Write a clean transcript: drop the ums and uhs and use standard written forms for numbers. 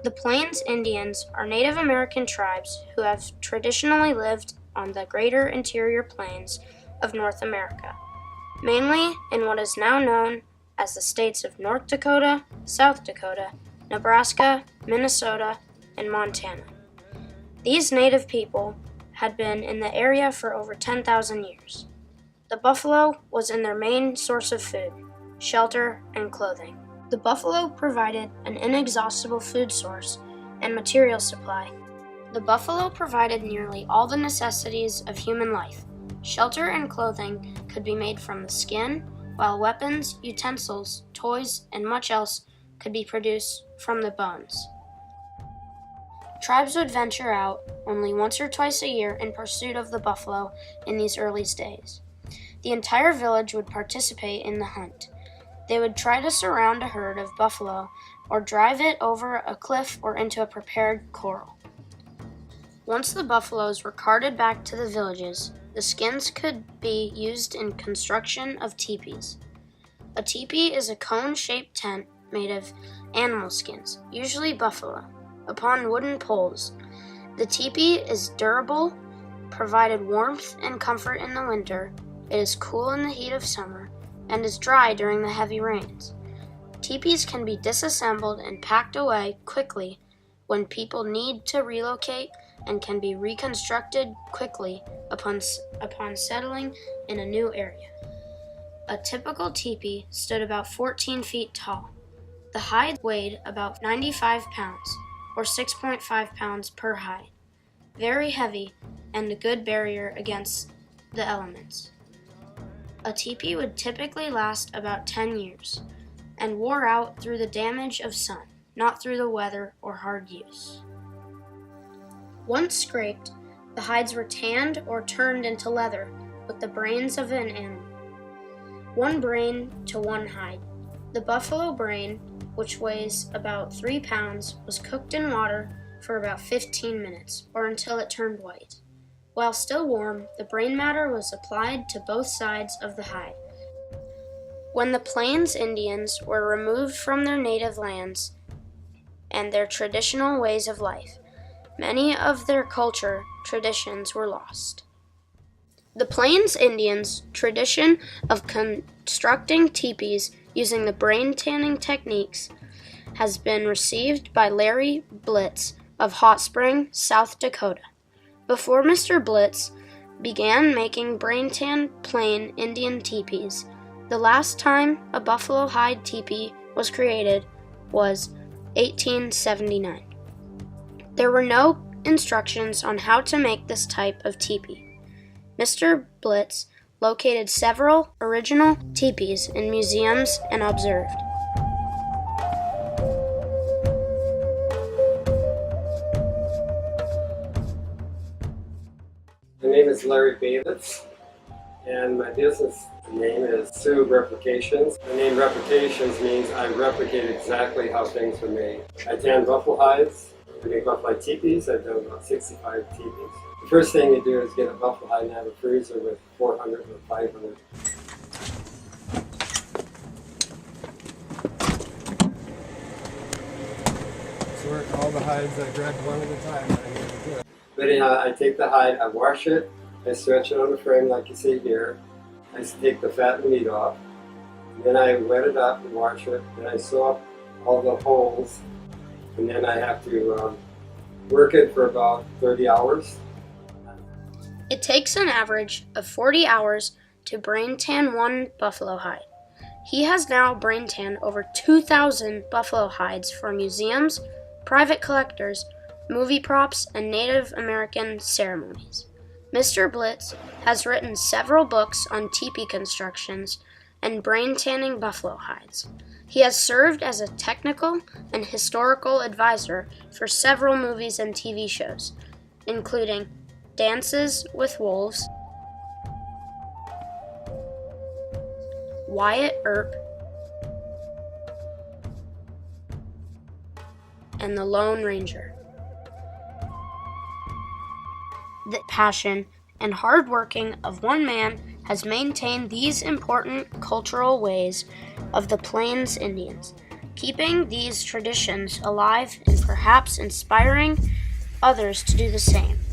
The Plains Indians are Native American tribes who have traditionally lived on the greater interior plains of North America, mainly in what is now known as the states of North Dakota, South Dakota, Nebraska, Minnesota, and Montana. These native people had been in the area for over 10,000 years. The buffalo was in their main source of food, shelter, and clothing. The buffalo provided an inexhaustible food source and material supply. The buffalo provided nearly all the necessities of human life. Shelter and clothing could be made from the skin, while weapons, utensils, toys, and much else could be produced from the bones. Tribes would venture out only once or twice a year in pursuit of the buffalo in these early days. The entire village would participate in the hunt. They would try to surround a herd of buffalo or drive it over a cliff or into a prepared corral. Once the buffaloes were carted back to the villages, the skins could be used in construction of teepees. A teepee is a cone-shaped tent made of animal skins, usually buffalo, upon wooden poles. The teepee is durable, provided warmth and comfort in the winter. It is cool in the heat of summer, and is dry during the heavy rains. Teepees can be disassembled and packed away quickly when people need to relocate and can be reconstructed quickly upon settling in a new area. A typical teepee stood about 14 feet tall. The hide weighed about 95 pounds, or 6.5 pounds per hide. Very heavy and a good barrier against the elements. A teepee would typically last about 10 years and wore out through the damage of sun, not through the weather or hard use. Once scraped, the hides were tanned or turned into leather with the brains of an animal. 1 brain to 1 hide. The buffalo brain, which weighs about 3 pounds, was cooked in water for about 15 minutes or until it turned white. While still warm, the brain matter was applied to both sides of the hide. When the Plains Indians were removed from their native lands and their traditional ways of life, many of their culture traditions were lost. The Plains Indians' tradition of constructing teepees using the brain tanning techniques has been received by Larry Blitz of Hot Spring, South Dakota. Before Mr. Blitz began making brain tan plain Indian teepees, the last time a buffalo hide teepee was created was 1879. There were no instructions on how to make this type of teepee. Mr. Blitz located several original teepees in museums and observed. My name is Larry Baylitz, and my business name is Sioux Replications. The name Replications means I replicate exactly how things were made. I tan buffalo hides, I make buffalo hide teepees. I've done about 65 teepees. The first thing you do is get a buffalo hide and have a freezer with 400 or 500. Sort all the hides, I grab one at a time. But anyhow, I take the hide, I wash it, I stretch it on the frame like you see here. I take the fat and meat off, and then I wet it up and wash it, then I sew up all the holes, and then I have to work it for about 30 hours. It takes an average of 40 hours to brain tan 1 buffalo hide. He has now brain tanned over 2,000 buffalo hides for museums, private collectors, movie props, and Native American ceremonies. Mr. Blitz has written several books on teepee constructions and brain tanning buffalo hides. He has served as a technical and historical advisor for several movies and TV shows, including Dances with Wolves, Wyatt Earp, and The Lone Ranger. The passion and hard working of one man has maintained these important cultural ways of the Plains Indians. keeping these traditions alive and perhaps inspiring others to do the same.